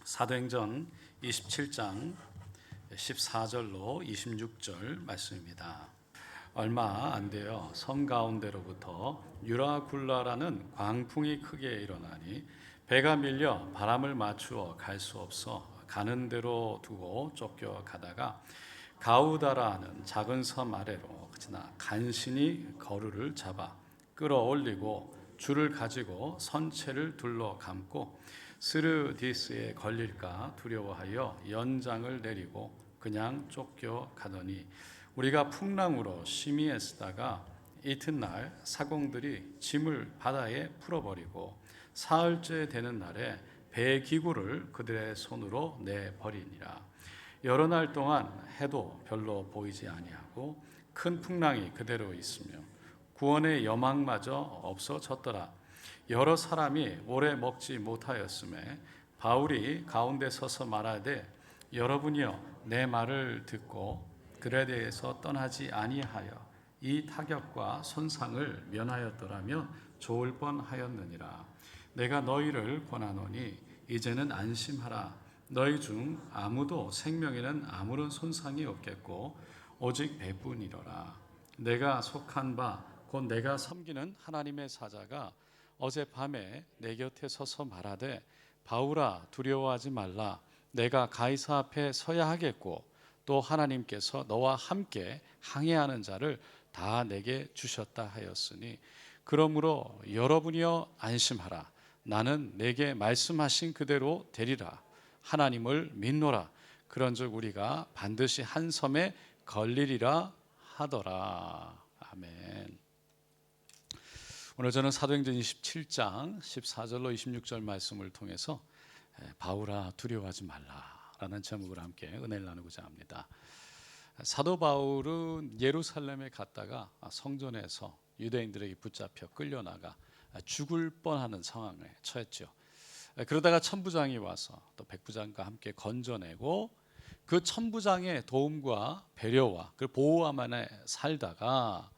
사도행전 27장 14절로 26절 말씀입니다. 얼마 안 되어 섬 가운데로부터 유라굴라라는 광풍이 크게 일어나니 배가 밀려 바람을 맞추어 갈 수 없어 가는 대로 두고 쫓겨가다가 가우다라 하는 작은 섬 아래로 지나 간신히 거루를 잡아 끌어올리고 줄을 가지고 선체를 둘러 감고 스르디스에 걸릴까 두려워하여 연장을 내리고 그냥 쫓겨가더니 우리가 풍랑으로 심히 애쓰다가 이튿날 사공들이 짐을 바다에 풀어버리고 사흘째 되는 날에 배 기구를 그들의 손으로 내버리니라. 여러 날 동안 해도 별로 보이지 아니하고 큰 풍랑이 그대로 있으며 구원의 여망마저 없어졌더라. 여러 사람이 오래 먹지 못하였음에 바울이 가운데 서서 말하되 여러분이여 내 말을 듣고 그레데에서 떠나지 아니하여 이 타격과 손상을 면하였더라면 좋을 뻔하였느니라. 내가 너희를 권하노니 이제는 안심하라. 너희 중 아무도 생명에는 아무런 손상이 없겠고 오직 배뿐이로라. 내가 속한 바 곧 내가 섬기는 하나님의 사자가 어젯밤에 내 곁에 서서 말하되 바울아 두려워하지 말라. 내가 가이사 앞에 서야 하겠고 또 하나님께서 너와 함께 항해하는 자를 다 내게 주셨다 하였으니 그러므로 여러분이여 안심하라. 나는 내게 말씀하신 그대로 되리라. 하나님을 믿노라. 그런즉 우리가 반드시 한 섬에 걸리리라 하더라. 아멘. 오늘 저는 사도행전 27장 14절로 26절 말씀을 통해서 바울아 두려워하지 말라라는 제목으로 함께 은혜를 나누고자 합니다. 사도 바울은 예루살렘에 갔다가 성전에서 유대인들에게 붙잡혀 끌려나가 죽을 뻔하는 상황에 처했죠. 그러다가 천부장이 와서 또 백부장과 함께 건져내고 그 천부장의 도움과 배려와 그 보호함 안에 살다가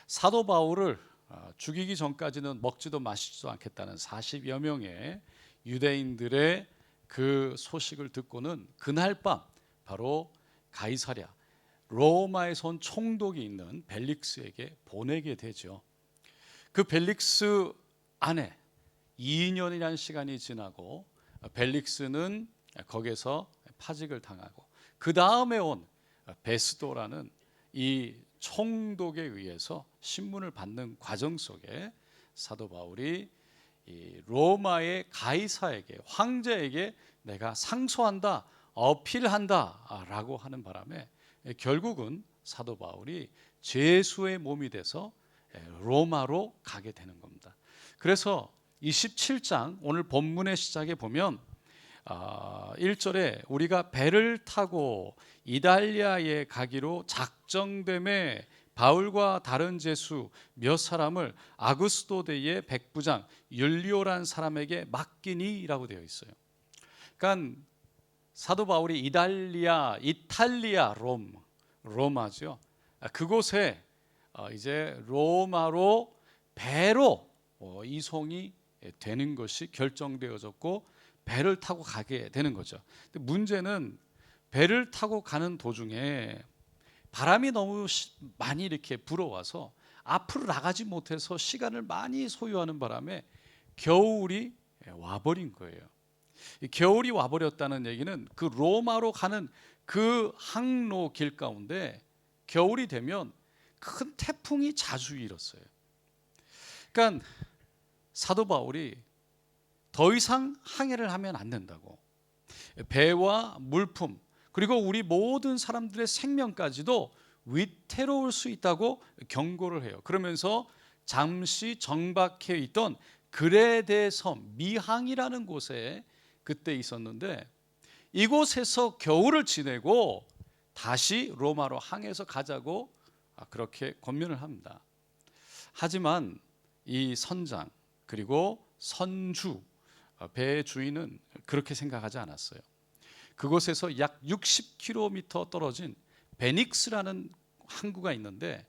사도 바울을 죽이기 전까지는 먹지도 마시지도 않겠다는 40여 명의 유대인들의 그 소식을 듣고는 그날 밤 바로 가이사랴 로마에서 온 총독이 있는 벨릭스에게 보내게 되죠. 그 벨릭스 안에 2년이라는 시간이 지나고 벨릭스는 거기서 파직을 당하고 그 다음에 온 베스도라는 이 총독에 의해서 신문을 받는 과정 속에 사도 바울이 이 로마의 가이사에게 황제에게 내가 상소한다 어필한다 라고 하는 바람에 결국은 사도 바울이 죄수의 몸이 돼서 로마로 가게 되는 겁니다. 그래서 27장 오늘 본문의 시작에 보면 1절에 우리가 배를 타고 이달리아에 가기로 작정됨에 바울과 다른 제수 몇 사람을 아구스도대의 백부장 율리오라는 사람에게 맡기니라고 되어 있어요. 그러니까 사도 바울이 이탈리아 로마죠. 그곳에 이제 로마로 배로 이송이 되는 것이 결정되어졌고 배를 타고 가게 되는 거죠. 근데 문제는 배를 타고 가는 도중에 바람이 너무 많이 이렇게 불어와서 앞으로 나가지 못해서 시간을 많이 소요하는 바람에 겨울이 와버린 거예요. 겨울이 와버렸다는 얘기는 그 로마로 가는 그 항로길 가운데 겨울이 되면 큰 태풍이 자주 일었어요. 그러니까 사도 바울이 더 이상 항해를 하면 안 된다고, 배와 물품 그리고 우리 모든 사람들의 생명까지도 위태로울 수 있다고 경고를 해요. 그러면서 잠시 정박해 있던 그레데 섬 미항이라는 곳에 그때 있었는데 이곳에서 겨울을 지내고 다시 로마로 항해해서 가자고 그렇게 권면을 합니다. 하지만 이 선장 그리고 선주 배의 주인은 그렇게 생각하지 않았어요. 그곳에서 약 60km 떨어진 베닉스라는 항구가 있는데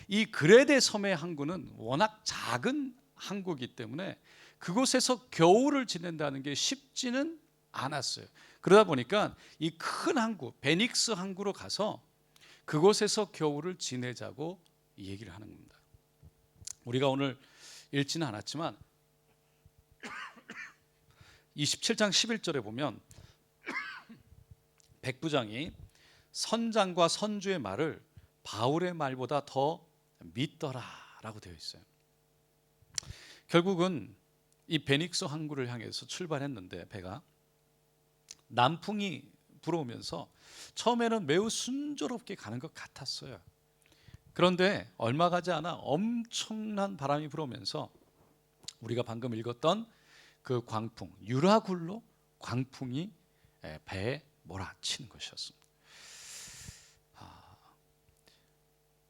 이 그레데 섬의 항구는 워낙 작은 항구이기 때문에 그곳에서 겨울을 지낸다는 게 쉽지는 않았어요. 그러다 보니까 이 큰 항구, 베닉스 항구로 가서 그곳에서 겨울을 지내자고 얘기를 하는 겁니다. 우리가 오늘 읽지는 않았지만 27장 11절에 보면 백부장이 선장과 선주의 말을 바울의 말보다 더 믿더라라고 되어 있어요. 결국은 이 베닉스 항구를 향해서 출발했는데 배가 남풍이 불어오면서 처음에는 매우 순조롭게 가는 것 같았어요. 그런데 얼마 가지 않아 엄청난 바람이 불어오면서 우리가 방금 읽었던 그 광풍, 유라굴로 광풍이 배에 몰아치는 것이었습니다.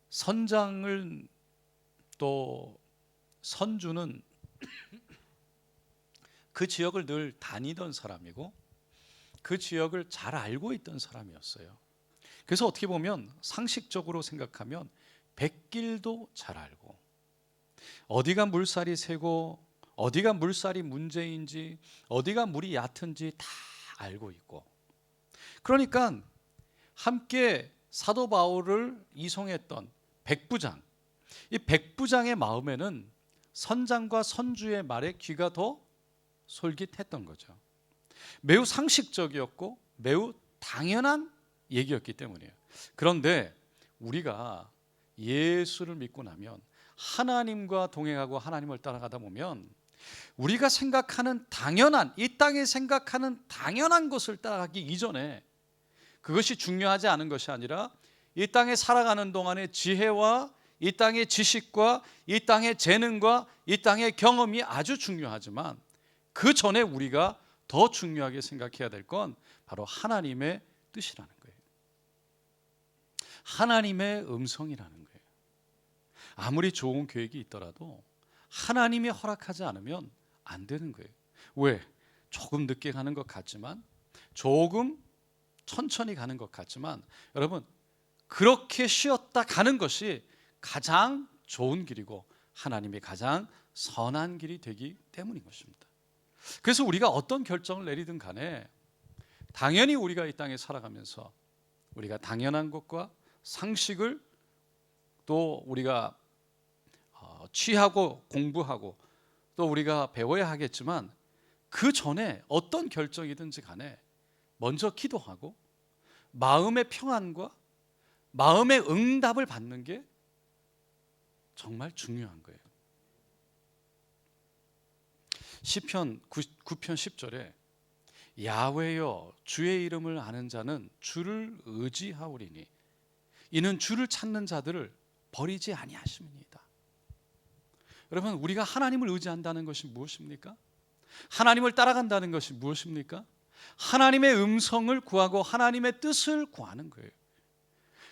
선장을 또 선주는 그 지역을 늘 다니던 사람이고 그 지역을 잘 알고 있던 사람이었어요. 그래서 어떻게 보면 상식적으로 생각하면 백길도 잘 알고 어디가 물살이 세고 어디가 물살이 문제인지 어디가 물이 얕은지 다 알고 있고, 그러니까 함께 사도 바울을 이송했던 백부장, 이 백부장의 마음에는 선장과 선주의 말에 귀가 더 솔깃했던 거죠. 매우 상식적이었고 매우 당연한 얘기였기 때문이에요. 그런데 우리가 예수를 믿고 나면 하나님과 동행하고 하나님을 따라가다 보면 우리가 생각하는 당연한, 이 땅에 생각하는 당연한 것을 따라가기 이전에 그것이 중요하지 않은 것이 아니라 이 땅에 살아가는 동안의 지혜와 이 땅의 지식과 이 땅의 재능과 이 땅의 경험이 아주 중요하지만 그 전에 우리가 더 중요하게 생각해야 될 건 바로 하나님의 뜻이라는 거예요. 하나님의 음성이라는 거예요. 아무리 좋은 계획이 있더라도 하나님이 허락하지 않으면 안 되는 거예요. 왜? 조금 늦게 가는 것 같지만, 조금 천천히 가는 것 같지만, 여러분 그렇게 쉬었다 가는 것이 가장 좋은 길이고 하나님이 가장 선한 길이 되기 때문인 것입니다. 그래서 우리가 어떤 결정을 내리든 간에 당연히 우리가 이 땅에 살아가면서 우리가 당연한 것과 상식을 또 우리가 취하고 공부하고 또 우리가 배워야 하겠지만, 그 전에 어떤 결정이든지 간에 먼저 기도하고 마음의 평안과 마음의 응답을 받는 게 정말 중요한 거예요. 시편 9편 10절에 야훼여 주의 이름을 아는 자는 주를 의지하오리니 이는 주를 찾는 자들을 버리지 아니하심이니이다. 여러분, 우리가 하나님을 의지한다는 것이 무엇입니까? 하나님을 따라간다는 것이 무엇입니까? 하나님의 음성을 구하고 하나님의 뜻을 구하는 거예요.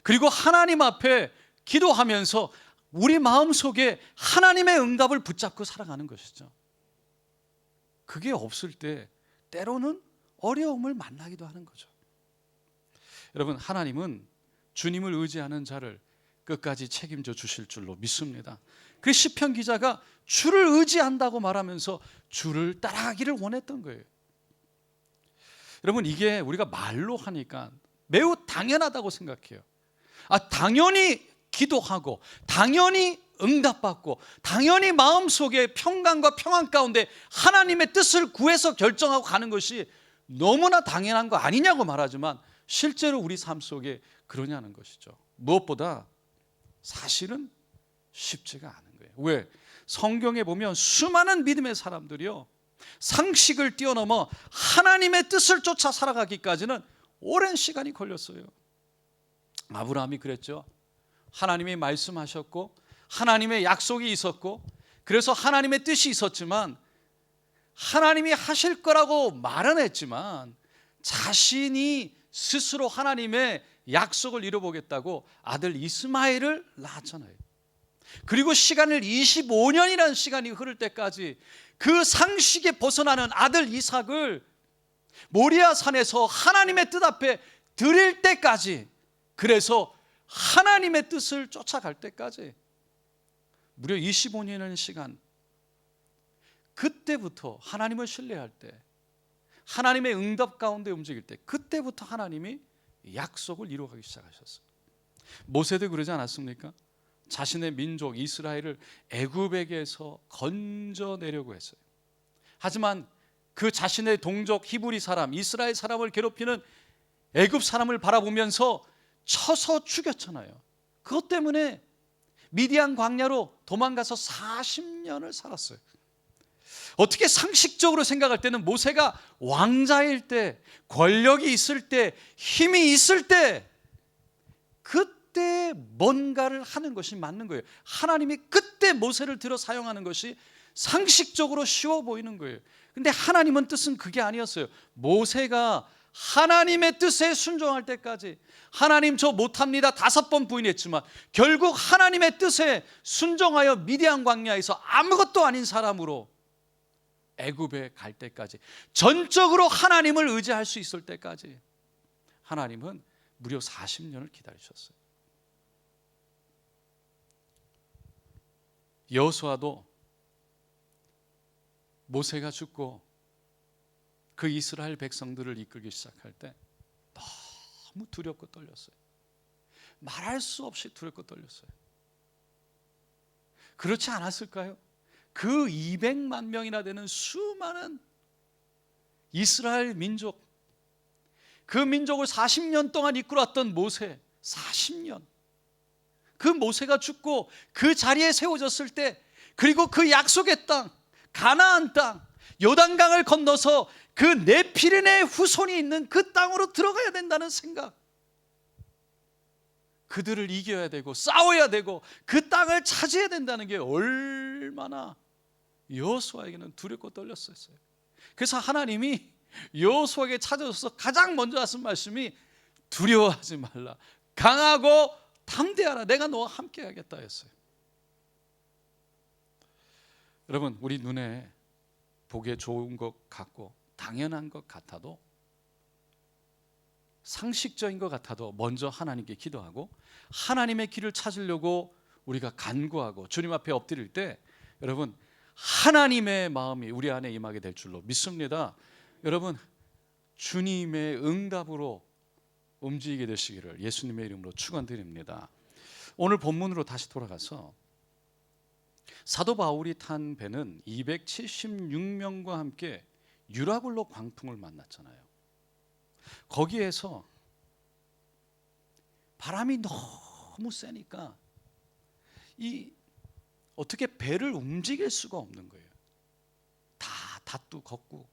그리고 하나님 앞에 기도하면서 우리 마음속에 하나님의 응답을 붙잡고 살아가는 것이죠. 그게 없을 때 때로는 어려움을 만나기도 하는 거죠. 여러분, 하나님은 주님을 의지하는 자를 끝까지 책임져 주실 줄로 믿습니다. 그 시편 기자가 주를 의지한다고 말하면서 주를 따라가기를 원했던 거예요. 여러분, 이게 우리가 말로 하니까 매우 당연하다고 생각해요. 당연히 기도하고 당연히 응답받고 당연히 마음속에 평강과 평안 가운데 하나님의 뜻을 구해서 결정하고 가는 것이 너무나 당연한 거 아니냐고 말하지만 실제로 우리 삶 속에 그러냐는 것이죠. 무엇보다 사실은 쉽지가 않은 거예요. 왜? 성경에 보면 수많은 믿음의 사람들이요, 상식을 뛰어넘어 하나님의 뜻을 쫓아 살아가기까지는 오랜 시간이 걸렸어요. 아브라함이 그랬죠. 하나님이 말씀하셨고 하나님의 약속이 있었고 그래서 하나님의 뜻이 있었지만 하나님이 하실 거라고 말은 했지만 자신이 스스로 하나님의 약속을 이뤄보겠다고 아들 이스마엘을 낳았잖아요. 그리고 시간을 25년이라는 시간이 흐를 때까지 그 상식에 벗어나는 아들 이삭을 모리아 산에서 하나님의 뜻 앞에 드릴 때까지, 그래서 하나님의 뜻을 쫓아갈 때까지 무려 25년의 시간, 그때부터 하나님을 신뢰할 때 하나님의 응답 가운데 움직일 때, 그때부터 하나님이 약속을 이루어가기 시작하셨어요. 모세도 그러지 않았습니까? 자신의 민족 이스라엘을 애굽에게서 건져내려고 했어요. 하지만 그 자신의 동족 히브리 사람, 이스라엘 사람을 괴롭히는 애굽 사람을 바라보면서 쳐서 죽였잖아요. 그것 때문에 미디안 광야로 도망가서 40년을 살았어요. 어떻게 상식적으로 생각할 때는 모세가 왕자일 때, 권력이 있을 때, 힘이 있을 때, 그때 뭔가를 하는 것이 맞는 거예요. 하나님이 그때 모세를 들어 사용하는 것이 상식적으로 쉬워 보이는 거예요. 근데 하나님은 뜻은 그게 아니었어요. 모세가 하나님의 뜻에 순종할 때까지, 하나님 저 못합니다 5번 부인했지만 결국 하나님의 뜻에 순종하여 미디안 광야에서 아무것도 아닌 사람으로 애굽에 갈 때까지, 전적으로 하나님을 의지할 수 있을 때까지 하나님은 무려 40년을 기다리셨어요. 여호수아도 모세가 죽고 그 이스라엘 백성들을 이끌기 시작할 때 너무 두렵고 떨렸어요. 말할 수 없이 두렵고 떨렸어요. 그렇지 않았을까요? 그 200만 명이나 되는 수많은 이스라엘 민족, 그 민족을 40년 동안 이끌어왔던 모세, 40년, 그 모세가 죽고 그 자리에 세워졌을 때, 그리고 그 약속의 땅, 가나안 땅, 요단강을 건너서 그 네피린의 후손이 있는 그 땅으로 들어가야 된다는 생각, 그들을 이겨야 되고 싸워야 되고 그 땅을 차지해야 된다는 게 얼마나 여호수아에게는 두렵고 떨렸었어요. 그래서 하나님이 여호수아에게 찾아오셔서 가장 먼저 하신 말씀이 두려워하지 말라, 강하고 담대하라, 내가 너와 함께 하겠다 했어요. 여러분, 우리 눈에 보기에 좋은 것 같고 당연한 것 같아도, 상식적인 것 같아도 먼저 하나님께 기도하고 하나님의 길을 찾으려고 우리가 간구하고 주님 앞에 엎드릴 때, 여러분, 하나님의 마음이 우리 안에 임하게 될 줄로 믿습니다. 여러분, 주님의 응답으로 움직이게 되시기를 예수님의 이름으로 축원드립니다. 오늘 본문으로 다시 돌아가서 사도 바울이 탄 배는 276명과 함께 유라굴로 광풍을 만났잖아요. 거기에서 바람이 너무 세니까 어떻게 배를 움직일 수가 없는 거예요. 닷도 걷고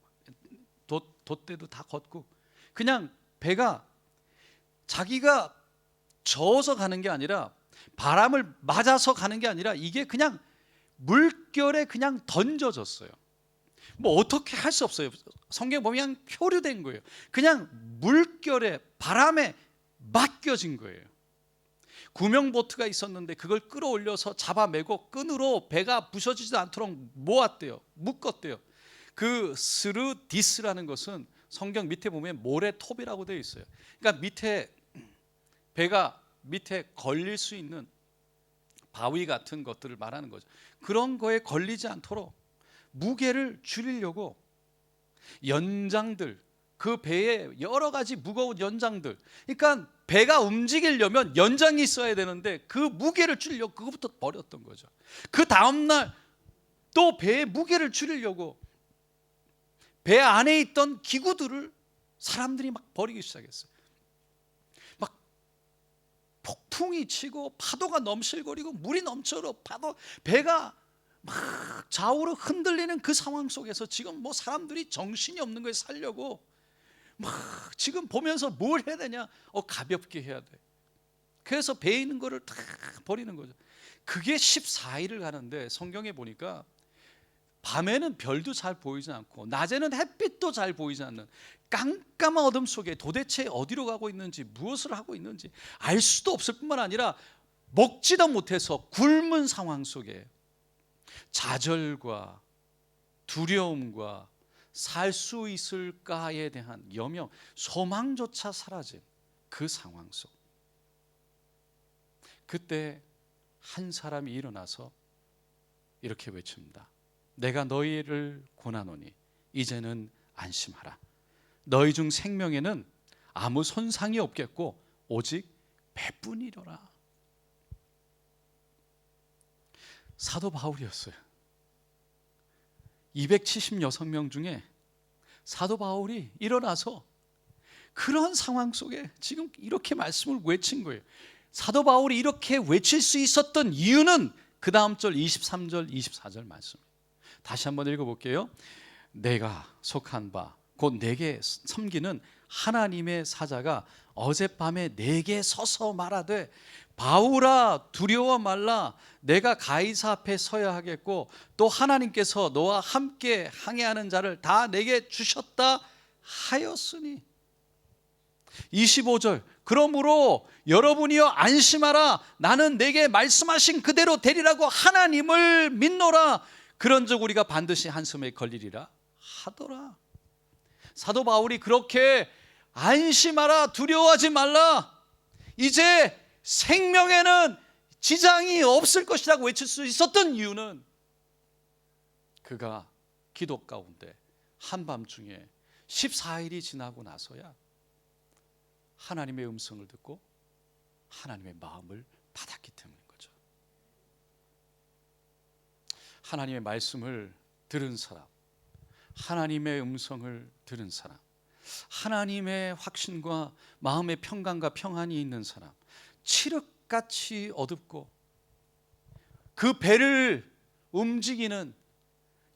돛대도 다 걷고, 그냥 배가 자기가 저어서 가는 게 아니라, 바람을 맞아서 가는 게 아니라, 이게 그냥 물결에 그냥 던져졌어요. 뭐 어떻게 할 수 없어요. 성경 보면 그냥 표류된 거예요. 그냥 물결에, 바람에 맡겨진 거예요. 구명보트가 있었는데 그걸 끌어올려서 잡아매고 끈으로 배가 부서지지 않도록 모았대요. 묶었대요. 그 스르디스라는 것은 성경 밑에 보면 모래톱이라고 되어 있어요. 그러니까 밑에 배가 밑에 걸릴 수 있는 바위 같은 것들을 말하는 거죠. 그런 거에 걸리지 않도록 무게를 줄이려고 연장들, 그 배에 여러 가지 무거운 연장들, 그러니까 배가 움직이려면 연장이 있어야 되는데 그 무게를 줄이려고 그것부터 버렸던 거죠. 그 다음날 또 배의 무게를 줄이려고 배 안에 있던 기구들을 사람들이 막 버리기 시작했어요. 막 폭풍이 치고 파도가 넘실거리고 물이 넘쳐서 배가 막 좌우로 흔들리는 그 상황 속에서 지금 뭐 사람들이 정신이 없는 거에 살려고 막 지금 보면서 뭘 해야 되냐? 가볍게 해야 돼. 그래서 배에 있는 거를 다 버리는 거죠. 그게 14일을 가는데 성경에 보니까 밤에는 별도 잘 보이지 않고 낮에는 햇빛도 잘 보이지 않는 깜깜한 어둠 속에 도대체 어디로 가고 있는지, 무엇을 하고 있는지 알 수도 없을 뿐만 아니라 먹지도 못해서 굶은 상황 속에 좌절과 두려움과 살 수 있을까에 대한 여명, 소망조차 사라진 그 상황 속, 그때 한 사람이 일어나서 이렇게 외칩니다. 내가 너희를 권하노니 이제는 안심하라. 너희 중 생명에는 아무 손상이 없겠고 오직 배뿐이로라. 사도 바울이었어요. 276명 중에 사도 바울이 일어나서 그런 상황 속에 지금 이렇게 말씀을 외친 거예요. 사도 바울이 이렇게 외칠 수 있었던 이유는 그 다음 절 23절 24절 말씀. 다시 한번 읽어볼게요. 내가 속한 바 곧 내게 섬기는 하나님의 사자가 어젯밤에 내게 서서 말하되 바울아 두려워 말라. 내가 가이사 앞에 서야 하겠고 또 하나님께서 너와 함께 항해하는 자를 다 내게 주셨다 하였으니. 25절 그러므로 여러분이여 안심하라. 나는 내게 말씀하신 그대로 되리라고 하나님을 믿노라. 그런즉 우리가 반드시 한숨에 걸리리라 하더라. 사도 바울이 그렇게 안심하라, 두려워하지 말라, 이제 생명에는 지장이 없을 것이라고 외칠 수 있었던 이유는 그가 기도 가운데 한밤중에 14일이 지나고 나서야 하나님의 음성을 듣고 하나님의 마음을 받았기 때문인 거죠. 하나님의 말씀을 들은 사람, 하나님의 음성을 들은 사람, 하나님의 확신과 마음의 평강과 평안이 있는 사람, 칠흑같이 어둡고 그 배를 움직이는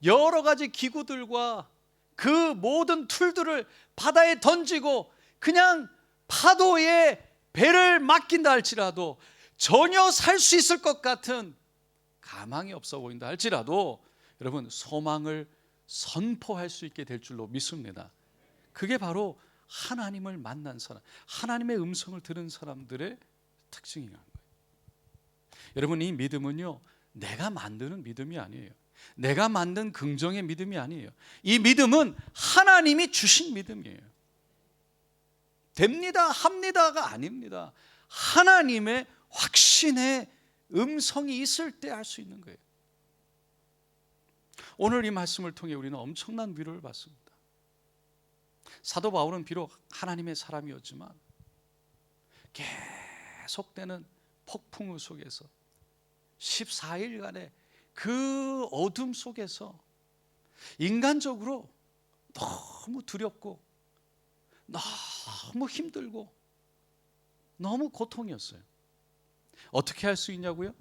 여러 가지 기구들과 그 모든 툴들을 바다에 던지고 그냥 파도에 배를 맡긴다 할지라도 전혀 살 수 있을 것 같은 가망이 없어 보인다 할지라도 여러분 소망을 선포할 수 있게 될 줄로 믿습니다. 그게 바로 하나님을 만난 사람, 하나님의 음성을 들은 사람들의 특징이라는 거예요. 여러분 이 믿음은요 내가 만드는 믿음이 아니에요. 내가 만든 긍정의 믿음이 아니에요. 이 믿음은 하나님이 주신 믿음이에요. 됩니다, 합니다가 아닙니다. 하나님의 확신의 음성이 있을 때 할 수 있는 거예요. 오늘 이 말씀을 통해 우리는 엄청난 위로를 받습니다. 사도 바울은 비록 하나님의 사람이었지만 계속되는 폭풍우 속에서 14일간의 그 어둠 속에서 인간적으로 너무 두렵고 너무 힘들고 너무 고통이었어요. 어떻게 할 수 있냐고요?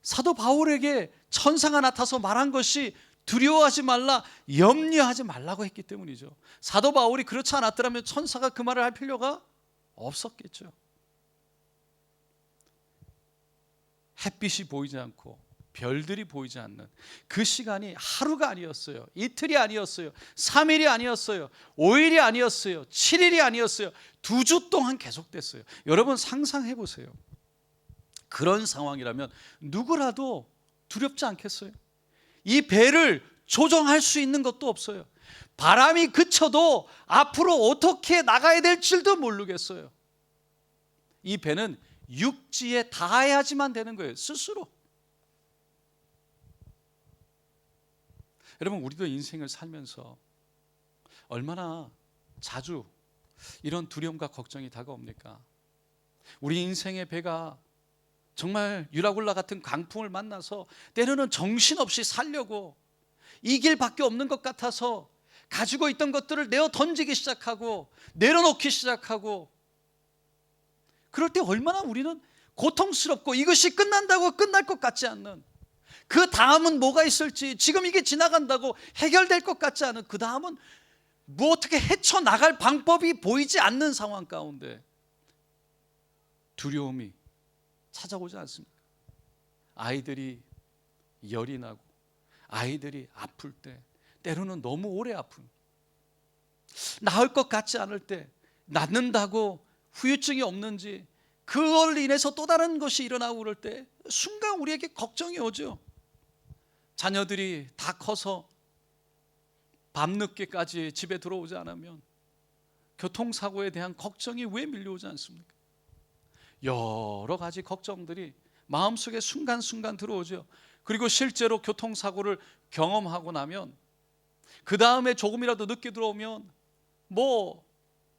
사도 바울에게 천사가 나타나서 말한 것이 두려워하지 말라, 염려하지 말라고 했기 때문이죠. 사도 바울이 그렇지 않았더라면 천사가 그 말을 할 필요가 없었겠죠. 햇빛이 보이지 않고 별들이 보이지 않는 그 시간이 하루가 아니었어요. 이틀이 아니었어요. 3일이 아니었어요. 5일이 아니었어요. 7일이 아니었어요. 2주 동안 계속됐어요. 여러분 상상해 보세요. 그런 상황이라면 누구라도 두렵지 않겠어요? 이 배를 조정할 수 있는 것도 없어요. 바람이 그쳐도 앞으로 어떻게 나가야 될지도 모르겠어요. 이 배는 육지에 닿아야지만 되는 거예요. 스스로. 여러분 우리도 인생을 살면서 얼마나 자주 이런 두려움과 걱정이 다가옵니까? 우리 인생의 배가 정말 유라굴라 같은 강풍을 만나서 때로는 정신없이 살려고 이 길밖에 없는 것 같아서 가지고 있던 것들을 내어 던지기 시작하고 내려놓기 시작하고, 그럴 때 얼마나 우리는 고통스럽고 이것이 끝난다고 끝날 것 같지 않는, 그 다음은 뭐가 있을지, 지금 이게 지나간다고 해결될 것 같지 않은, 그 다음은 뭐 어떻게 헤쳐나갈 방법이 보이지 않는 상황 가운데 두려움이 찾아오지 않습니까? 아이들이 열이 나고 아이들이 아플 때, 때로는 너무 오래 아픈, 나을 것 같지 않을 때, 낫는다고 후유증이 없는지 그걸 인해서 또 다른 것이 일어나고 그럴 때 순간 우리에게 걱정이 오죠. 자녀들이 다 커서 밤늦게까지 집에 들어오지 않으면 교통사고에 대한 걱정이 왜 밀려오지 않습니까? 여러 가지 걱정들이 마음속에 순간순간 들어오죠. 그리고 실제로 교통사고를 경험하고 나면 그 다음에 조금이라도 늦게 들어오면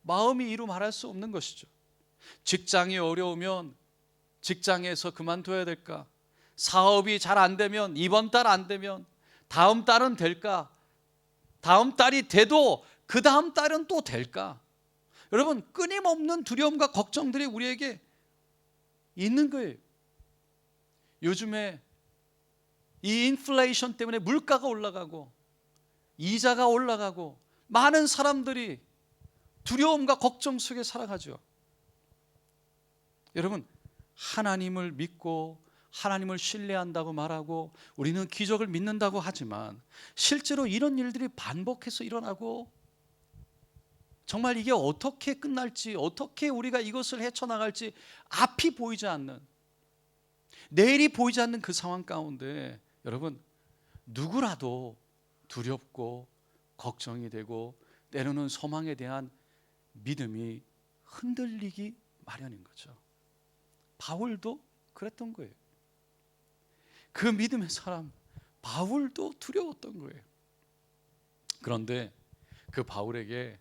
마음이 이루 말할 수 없는 것이죠. 직장이 어려우면 직장에서 그만둬야 될까? 사업이 잘 안 되면, 이번 달 안 되면 다음 달은 될까? 다음 달이 돼도 그 다음 달은 또 될까? 여러분, 끊임없는 두려움과 걱정들이 우리에게 있는 거예요. 요즘에 이 인플레이션 때문에 물가가 올라가고 이자가 올라가고 많은 사람들이 두려움과 걱정 속에 살아가죠. 여러분, 하나님을 믿고 하나님을 신뢰한다고 말하고 우리는 기적을 믿는다고 하지만 실제로 이런 일들이 반복해서 일어나고 정말 이게 어떻게 끝날지, 어떻게 우리가 이것을 헤쳐나갈지 앞이 보이지 않는, 내일이 보이지 않는 그 상황 가운데 여러분, 누구라도 두렵고 걱정이 되고 때로는 소망에 대한 믿음이 흔들리기 마련인 거죠. 바울도 그랬던 거예요. 그 믿음의 사람 바울도 두려웠던 거예요. 그런데 그 바울에게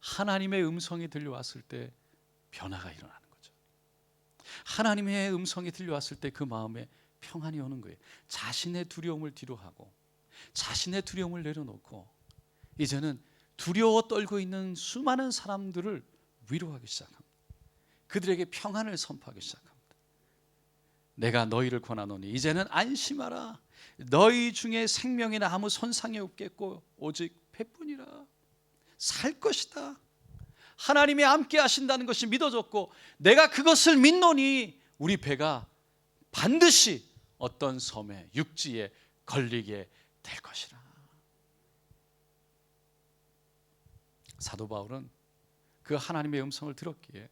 하나님의 음성이 들려왔을 때 변화가 일어나는 거죠. 하나님의 음성이 들려왔을 때 그 마음에 평안이 오는 거예요. 자신의 두려움을 뒤로하고 자신의 두려움을 내려놓고 이제는 두려워 떨고 있는 수많은 사람들을 위로하기 시작합니다. 그들에게 평안을 선포하기 시작합니다. 내가 너희를 권하노니 이제는 안심하라. 너희 중에 생명이나 아무 손상이 없겠고 오직 배뿐이라. 살 것이다. 하나님이 함께 하신다는 것이 믿어졌고 내가 그것을 믿노니 우리 배가 반드시 어떤 섬에 육지에 걸리게 될 것이라. 사도 바울은 그 하나님의 음성을 들었기에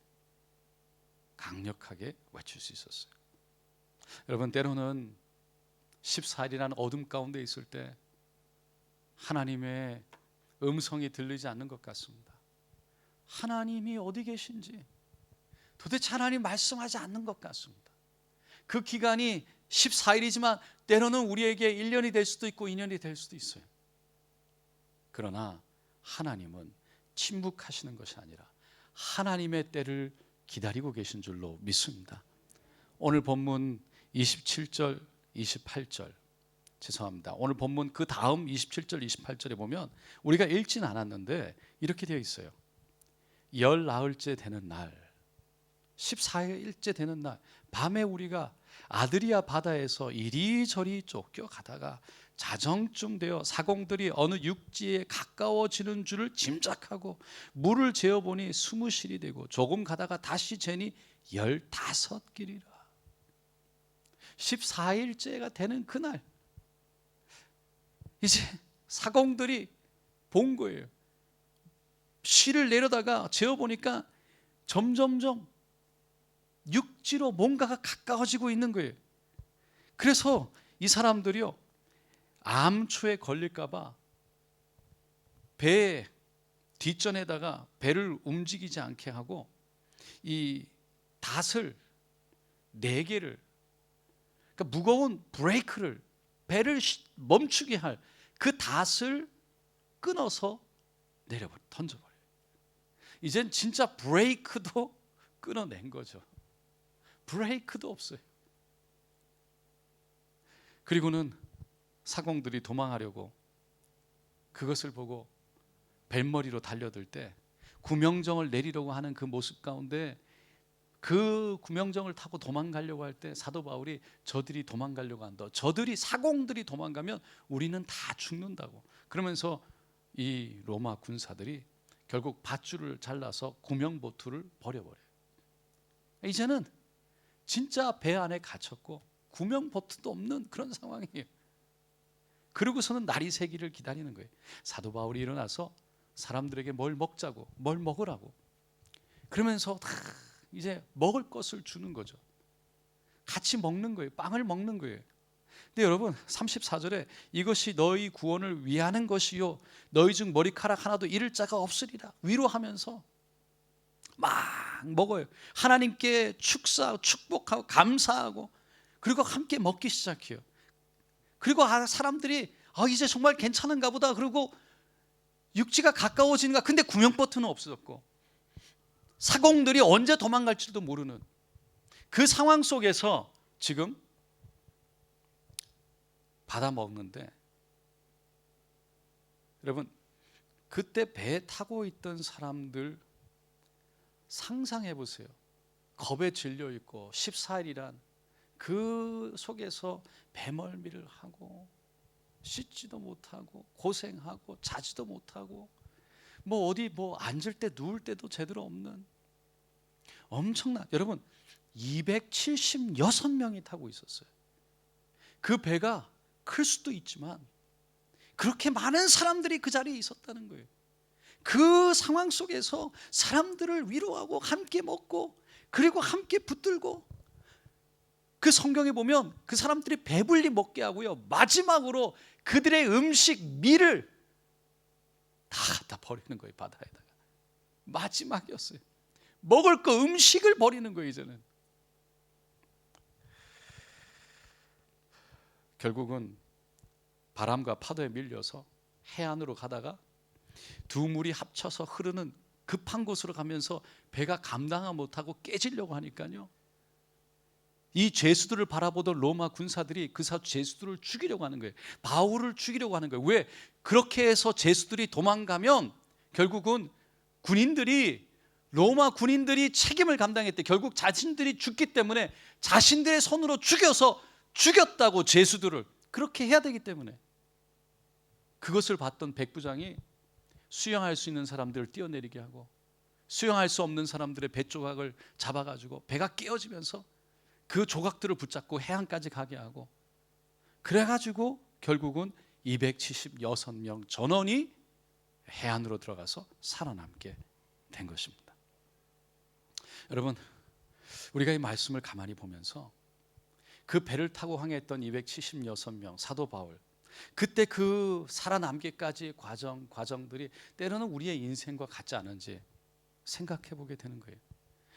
강력하게 외칠 수 있었어요. 여러분, 때로는 14일이라는 어둠 가운데 있을 때 하나님의 음성이 들리지 않는 것 같습니다. 하나님이 어디 계신지 도대체 하나님 말씀하지 않는 것 같습니다. 그 기간이 14일이지만 때로는 우리에게 1년이 될 수도 있고 2년이 될 수도 있어요. 그러나 하나님은 침묵하시는 것이 아니라 하나님의 때를 기다리고 계신 줄로 믿습니다. 오늘 본문 27절, 28절 죄송합니다. 오늘 본문 그 다음 27절, 28절에 보면 우리가 읽진 않았는데 이렇게 되어 있어요. 열 나흘째 되는 날, 14일째 되는 날 밤에 우리가 아드리아 바다에서 이리저리 쫓겨가다가 자정쯤 되어 사공들이 어느 육지에 가까워지는 줄을 짐작하고 물을 재어보니 20실이 되고 조금 가다가 다시 재니 15길이라. 14일째가 되는 그날 이제 사공들이 본 거예요. 실을 내려다가 재어보니까 점점점 육지로 뭔가가 가까워지고 있는 거예요. 그래서 이 사람들이요, 암초에 걸릴까 봐 배 뒷전에다가 배를 움직이지 않게 하고 이 닷을 4개를, 그러니까 무거운 브레이크를, 배를 멈추게 할 그 닷을 끊어서 던져버려요. 이젠 진짜 브레이크도 끊어낸 거죠. 브레이크도 없어요. 그리고는 사공들이 도망하려고 그것을 보고 뱃머리로 달려들 때 구명정을 내리려고 하는 그 모습 가운데 그 구명정을 타고 도망가려고 할 때 사도 바울이 저들이 도망가려고 한다. 저들이 사공들이 도망가면 우리는 다 죽는다고. 그러면서 이 로마 군사들이 결국 밧줄을 잘라서 구명보트를 버려버려요. 이제는 진짜 배 안에 갇혔고 구명보트도 없는 그런 상황이에요. 그러고서는 날이 새기를 기다리는 거예요. 사도 바울이 일어나서 사람들에게 뭘 먹자고, 뭘 먹으라고 그러면서 다 이제 먹을 것을 주는 거죠. 같이 먹는 거예요. 빵을 먹는 거예요. 근데 여러분 34절에 이것이 너희 구원을 위하는 것이요 너희 중 머리카락 하나도 잃을 자가 없으리라 위로하면서 막 먹어요. 하나님께 축복하고 감사하고 그리고 함께 먹기 시작해요. 그리고 사람들이 이제 정말 괜찮은가 보다 그러고 육지가 가까워지는가. 근데 구명 버튼은 없어졌고 사공들이 언제 도망갈지도 모르는 그 상황 속에서 지금 받아 먹는데, 여러분 그때 배 타고 있던 사람들 상상해 보세요. 겁에 질려 있고 14일이란 그 속에서 배멀미를 하고 씻지도 못하고 고생하고 자지도 못하고 어디 앉을 때 누울 때도 제대로 없는 엄청난, 여러분 276명이 타고 있었어요. 그 배가 클 수도 있지만 그렇게 많은 사람들이 그 자리에 있었다는 거예요. 그 상황 속에서 사람들을 위로하고 함께 먹고 그리고 함께 붙들고, 그 성경에 보면 그 사람들이 배불리 먹게 하고요, 마지막으로 그들의 음식 밀을 다 갖다 버리는 거예요. 바다에다가. 마지막이었어요. 먹을 거 음식을 버리는 거예요. 이제는 결국은 바람과 파도에 밀려서 해안으로 가다가 두 물이 합쳐서 흐르는 급한 곳으로 가면서 배가 감당을 못하고 깨지려고 하니까요, 이 죄수들을 바라보던 로마 군사들이 그 죄수들을 죽이려고 하는 거예요. 바울을 죽이려고 하는 거예요. 왜? 그렇게 해서 죄수들이 도망가면 결국은 로마 군인들이 책임을 감당했대. 결국 자신들이 죽기 때문에 자신들의 손으로 죽였다고, 죄수들을 그렇게 해야 되기 때문에. 그것을 봤던 백부장이 수영할 수 있는 사람들을 뛰어내리게 하고 수영할 수 없는 사람들의 배 조각을 잡아가지고 배가 깨어지면서 그 조각들을 붙잡고 해안까지 가게 하고, 그래가지고 결국은 276명 전원이 해안으로 들어가서 살아남게 된 것입니다. 여러분, 우리가 이 말씀을 가만히 보면서 그 배를 타고 항해했던 276명 사도 바울, 그때 그 살아남기까지의 과정들이 때로는 우리의 인생과 같지 않은지 생각해 보게 되는 거예요.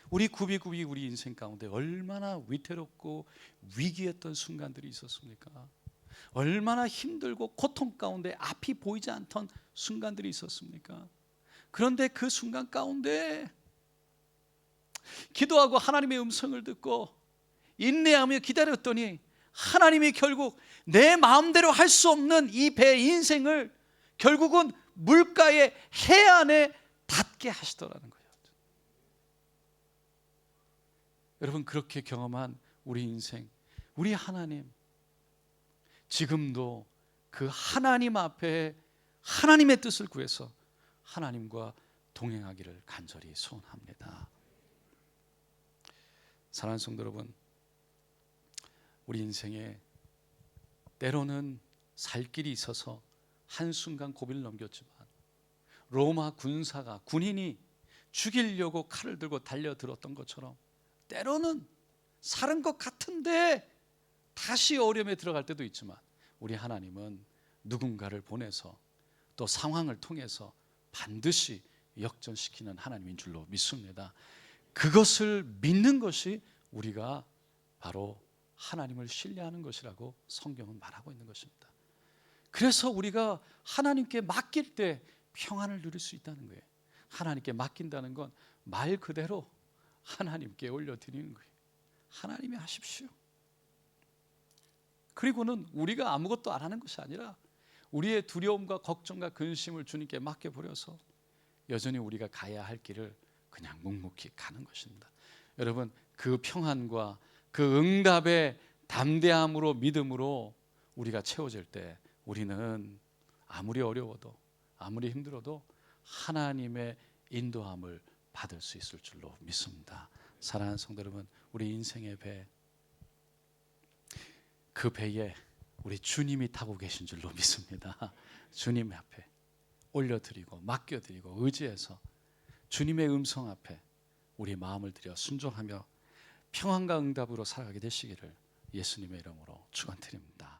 우리 굽이굽이 우리 인생 가운데 얼마나 위태롭고 위기했던 순간들이 있었습니까? 얼마나 힘들고 고통 가운데 앞이 보이지 않던 순간들이 있었습니까? 그런데 그 순간 가운데 기도하고 하나님의 음성을 듣고 인내하며 기다렸더니 하나님이 결국 내 마음대로 할 수 없는 이 배 인생을 결국은 물가의 해안에 닿게 하시더라는 거예요. 여러분, 그렇게 경험한 우리 인생, 우리 하나님, 지금도 그 하나님 앞에 하나님의 뜻을 구해서 하나님과 동행하기를 간절히 소원합니다. 사랑하는 성도 여러분, 우리 인생에 때로는 살 길이 있어서 한순간 고비를 넘겼지만 로마 군인이 죽이려고 칼을 들고 달려들었던 것처럼 때로는 살은 것 같은데 다시 어려움에 들어갈 때도 있지만 우리 하나님은 누군가를 보내서 또 상황을 통해서 반드시 역전시키는 하나님인 줄로 믿습니다. 그것을 믿는 것이 우리가 바로 하나님을 신뢰하는 것이라고 성경은 말하고 있는 것입니다. 그래서 우리가 하나님께 맡길 때 평안을 누릴 수 있다는 거예요. 하나님께 맡긴다는 건 말 그대로 하나님께 올려드리는 거예요. 하나님이 하십시오. 그리고는 우리가 아무것도 안 하는 것이 아니라 우리의 두려움과 걱정과 근심을 주님께 맡겨버려서 여전히 우리가 가야 할 길을 그냥 묵묵히 가는 것입니다. 여러분, 그 평안과 그 응답의 담대함으로 믿음으로 우리가 채워질 때 우리는 아무리 어려워도 아무리 힘들어도 하나님의 인도함을 받을 수 있을 줄로 믿습니다. 사랑하는 성도 여러분, 우리 인생의 배, 그 배에 우리 주님이 타고 계신 줄로 믿습니다. 주님 앞에 올려드리고 맡겨드리고 의지해서 주님의 음성 앞에 우리 마음을 들여 순종하며 평안과 응답으로 살아가게 되시기를 예수님의 이름으로 축원드립니다.